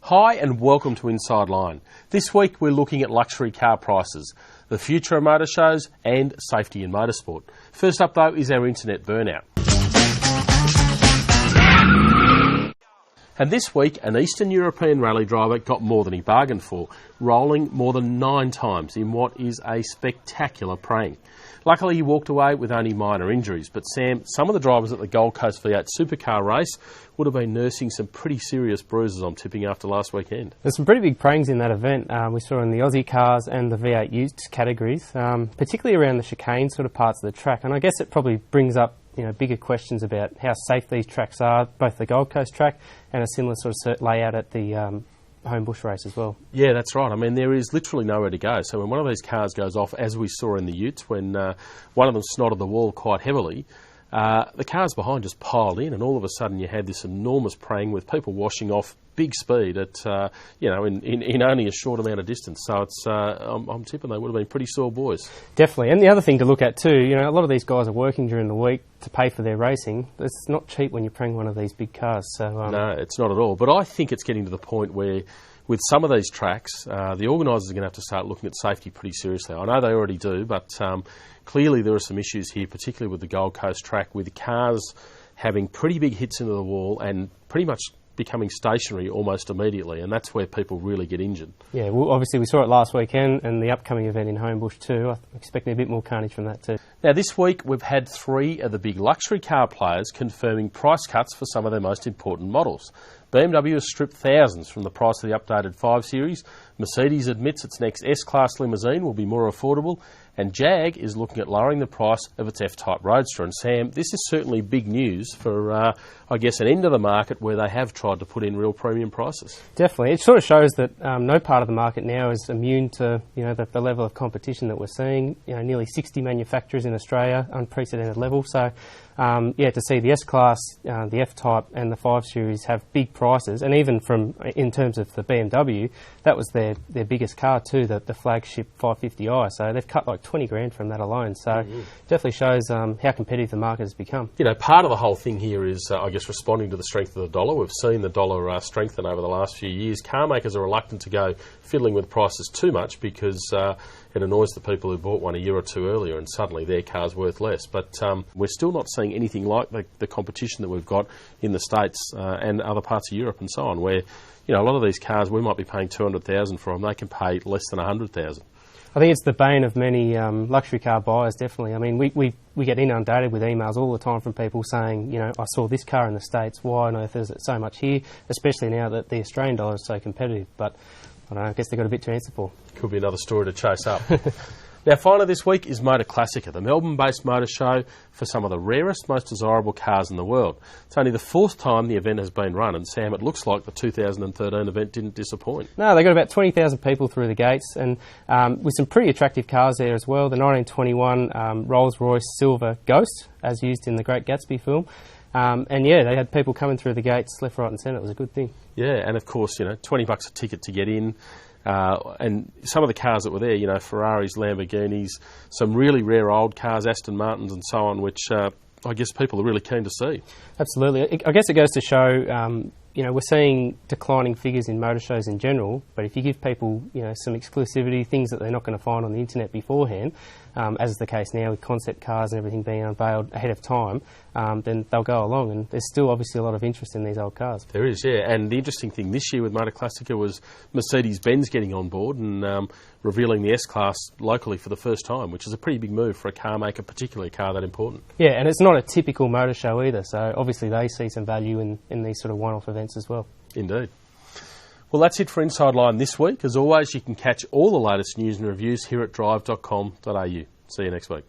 Hi and welcome to Inside Line. This week we're looking at luxury car prices, the future of motor shows and safety in motorsport. First up though is our internet burnout. And this week an Eastern European rally driver got more than he bargained for, rolling more than 9 times in what is a spectacular prank. Luckily he walked away with only minor injuries, but Sam, some of the drivers at the Gold Coast V8 supercar race would have been nursing some pretty serious bruises, I'm tipping, after last weekend. There's some pretty big prangs in that event. We saw in the Aussie cars and the V8 used categories, particularly around the chicane sort of parts of the track, and I guess it probably brings up bigger questions about how safe these tracks are, both the Gold Coast track and a similar sort of layout at the home bush race as well. Yeah, that's right. I mean, there is literally nowhere to go. So when one of these cars goes off, as we saw in the Utes, when one of them snotted the wall quite heavily, the cars behind just piled in, and all of a sudden you had this enormous prang with people washing off big speed at in only a short amount of distance. So it's I'm tipping they would have been pretty sore boys. Definitely. And the other thing to look at too, a lot of these guys are working during the week to pay for their racing. It's not cheap when you prang one of these big cars. So no, it's not at all. But I think it's getting to the point where with some of these tracks, the organisers are going to have to start looking at safety pretty seriously. I know they already do, but clearly there are some issues here, particularly with the Gold Coast track, with cars having pretty big hits into the wall and pretty much becoming stationary almost immediately, and that's where people really get injured. Yeah, well, obviously we saw it last weekend and the upcoming event in Homebush too. I'm expecting a bit more carnage from that too. Now this week we've had 3 of the big luxury car players confirming price cuts for some of their most important models. BMW has stripped thousands from the price of the updated 5 Series, Mercedes admits its next S-Class limousine will be more affordable, and Jag is looking at lowering the price of its F-Type Roadster. And Sam, this is certainly big news for, I guess, an end of the market where they have tried to put in real premium prices. Definitely. It sort of shows that no part of the market now is immune to the level of competition that we're seeing. Nearly 60 manufacturers in Australia, unprecedented level. So, to see the S-Class, the F-Type and the 5 Series have big prices, and even in terms of the BMW, that was their biggest car too, the flagship 550i. So they've cut like 20 grand from that alone. So definitely shows how competitive the market has become. Part of the whole thing here is, I guess, responding to the strength of the dollar. We've seen the dollar strengthen over the last few years. Car makers are reluctant to go fiddling with prices too much because it annoys the people who bought one a year or two earlier and suddenly their car's worth less. But we're still not seeing anything like the competition that we've got in the States and other parts of Europe and so on, where a lot of these cars we might be paying $200,000 for them, they can pay less than $100,000. I think it's the bane of many luxury car buyers, definitely. I mean, we get inundated with emails all the time from people saying, I saw this car in the States, why on earth is it so much here, especially now that the Australian dollar is so competitive. But I don't know, I guess they've got a bit to answer for. Could be another story to chase up. Now, finally this week is Motor Classica, the Melbourne-based motor show for some of the rarest, most desirable cars in the world. It's only the 4th time the event has been run, and Sam, it looks like the 2013 event didn't disappoint. No, they got about 20,000 people through the gates, and with some pretty attractive cars there as well. The 1921 Rolls-Royce Silver Ghost, as used in the Great Gatsby film. They had people coming through the gates left, right and centre. It was a good thing. Yeah, and of course, $20 a ticket to get in. And some of the cars that were there, Ferraris, Lamborghinis, some really rare old cars, Aston Martins and so on, which I guess people are really keen to see. Absolutely. I guess it goes to show, we're seeing declining figures in motor shows in general, but if you give people, some exclusivity, things that they're not going to find on the internet beforehand, as is the case now with concept cars and everything being unveiled ahead of time, then they'll go along, and there's still obviously a lot of interest in these old cars. There is, yeah, and the interesting thing this year with Motor Classica was Mercedes-Benz getting on board and revealing the S-Class locally for the first time, which is a pretty big move for a car maker, particularly a car that important. Yeah, and it's not a typical motor show either, so obviously they see some value in these sort of one-off events as well. Indeed. Well, that's it for Inside Line this week. As always, you can catch all the latest news and reviews here at drive.com.au. See you next week.